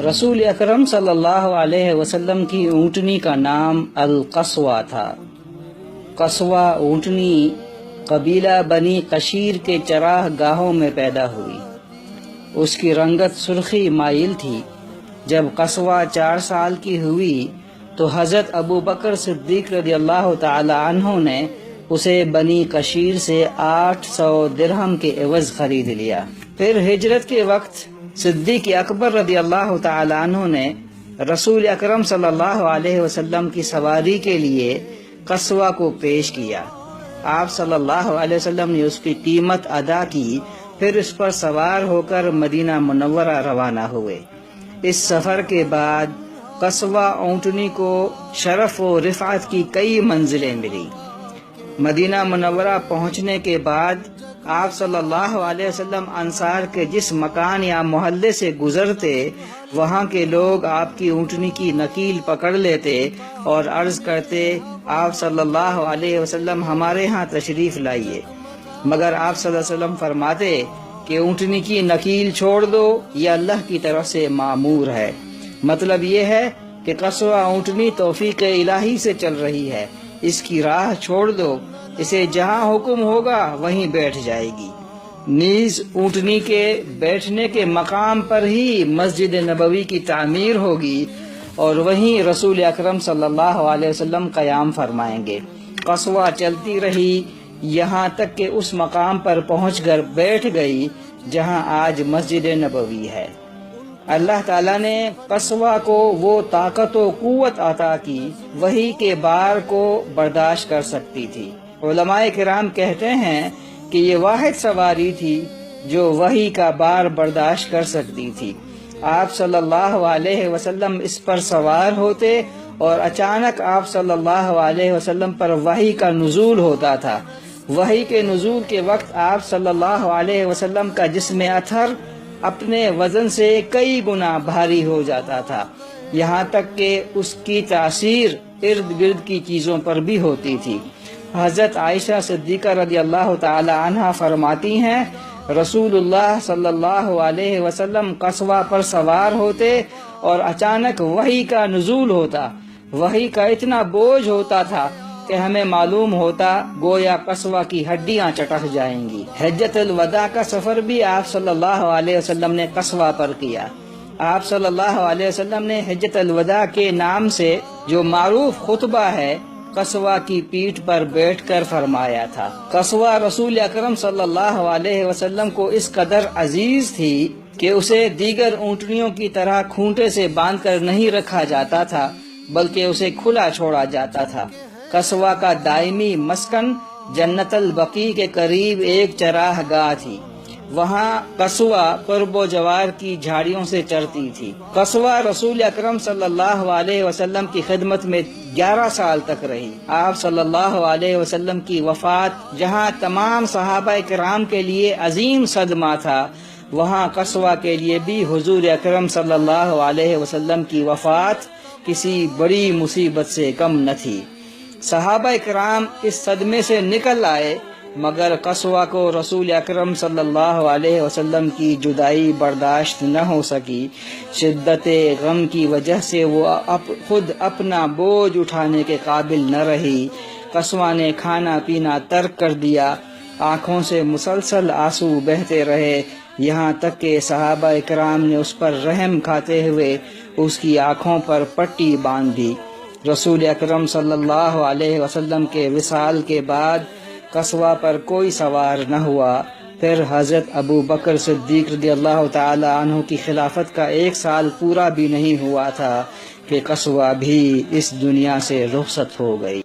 رسول اکرم صلی اللہ علیہ وسلم کی اونٹنی کا نام القصوہ تھا۔ قصوہ اونٹنی قبیلہ بنی قشیر کے چراہ گاہوں میں پیدا ہوئی۔ اس کی رنگت سرخی مائل تھی۔ جب قصوہ 4 سال کی ہوئی تو حضرت ابو بکر صدیق رضی اللہ تعالی عنہ نے اسے بنی قشیر سے 800 درہم کے عوض خرید لیا۔ پھر ہجرت کے وقت صدیق اکبر رضی اللہ تعالی عنہ نے رسول اکرم صلی اللہ علیہ وسلم کی سواری کے لیے قصوہ کو پیش کیا۔ آپ صلی اللہ علیہ وسلم نے اس کی قیمت ادا کی، پھر اس پر سوار ہو کر مدینہ منورہ روانہ ہوئے۔ اس سفر کے بعد قصوہ اونٹنی کو شرف و رفعت کی کئی منزلیں ملی۔ مدینہ منورہ پہنچنے کے بعد آپ صلی اللہ علیہ وسلم انصار کے جس مکان یا محلے سے گزرتے، وہاں کے لوگ آپ کی اونٹنی کی نکیل پکڑ لیتے اور عرض کرتے، آپ صلی اللہ علیہ وسلم ہمارے ہاں تشریف لائیے، مگر آپ صلی اللہ علیہ وسلم فرماتے کہ اونٹنی کی نکیل چھوڑ دو، یہ اللہ کی طرف سے معمور ہے۔ مطلب یہ ہے کہ قصوہ اونٹنی توفیق الہی سے چل رہی ہے، اس کی راہ چھوڑ دو، اسے جہاں حکم ہوگا وہیں بیٹھ جائے گی۔ نیز اونٹنی کے بیٹھنے کے مقام پر ہی مسجد نبوی کی تعمیر ہوگی اور وہیں رسول اکرم صلی اللہ علیہ وسلم قیام فرمائیں گے۔ قصوہ چلتی رہی یہاں تک کہ اس مقام پر پہنچ کر بیٹھ گئی جہاں آج مسجد نبوی ہے۔ اللہ تعالیٰ نے قصوہ کو وہ طاقت و قوت عطا کی، وحی کے بار کو برداشت کر سکتی تھی۔ علماء کرام کہتے ہیں کہ یہ واحد سواری تھی جو وحی کا بار برداشت کر سکتی تھی۔ آپ صلی اللہ علیہ وسلم اس پر سوار ہوتے اور اچانک آپ صلی اللہ علیہ وسلم پر وحی کا نزول ہوتا تھا۔ وحی کے نزول کے وقت آپ صلی اللہ علیہ وسلم کا جسم اطہر اپنے وزن سے کئی گنا بھاری ہو جاتا تھا، یہاں تک کہ اس کی تاثیر ارد گرد کی چیزوں پر بھی ہوتی تھی۔ حضرت عائشہ صدیقہ رضی اللہ تعالی عنہا فرماتی ہیں، رسول اللہ صلی اللہ علیہ وسلم قصوہ پر سوار ہوتے اور اچانک وحی کا نزول ہوتا۔ وحی کا اتنا بوجھ ہوتا تھا کہ ہمیں معلوم ہوتا گویا قصوہ کی ہڈیاں چٹک جائیں گی۔ حجۃ الوداع کا سفر بھی آپ صلی اللہ علیہ وسلم نے قصوہ پر کیا۔ آپ صلی اللہ علیہ وسلم نے حجۃ الوداع کے نام سے جو معروف خطبہ ہے، قصوہ کی پیٹھ پر بیٹھ کر فرمایا تھا۔ قصوہ رسول اکرم صلی اللہ علیہ وسلم کو اس قدر عزیز تھی کہ اسے دیگر اونٹنیوں کی طرح کھونٹے سے باندھ کر نہیں رکھا جاتا تھا، بلکہ اسے کھلا چھوڑا جاتا تھا۔ قصوہ کا دائمی مسکن جنت البقیع کے قریب ایک چراہ گاہ تھی، وہاں قصوہ قرب و جوار کی جھاڑیوں سے چرتی تھی۔ قصوہ رسول اکرم صلی اللہ علیہ وسلم کی خدمت میں 11 سال تک رہی۔ آپ صلی اللہ علیہ وسلم کی وفات جہاں تمام صحابہ کرام کے لیے عظیم صدمہ تھا، وہاں قصوہ کے لیے بھی حضور اکرم صلی اللہ علیہ وسلم کی وفات کسی بڑی مصیبت سے کم نہ تھی۔ صحابہ کرام اس صدمے سے نکل آئے، مگر قصوہ کو رسول اکرم صلی اللہ علیہ وسلم کی جدائی برداشت نہ ہو سکی۔ شدت غم کی وجہ سے وہ خود اپنا بوجھ اٹھانے کے قابل نہ رہی۔ قصوہ نے کھانا پینا ترک کر دیا، آنکھوں سے مسلسل آنسو بہتے رہے، یہاں تک کہ صحابہ کرام نے اس پر رحم کھاتے ہوئے اس کی آنکھوں پر پٹی باندھ دی۔ رسول اکرم صلی اللہ علیہ وسلم کے وصال کے بعد قصوہ پر کوئی سوار نہ ہوا۔ پھر حضرت ابو بکر صدیق رضی اللہ تعالی عنہ کی خلافت کا 1 سال پورا بھی نہیں ہوا تھا کہ قصوہ بھی اس دنیا سے رخصت ہو گئی۔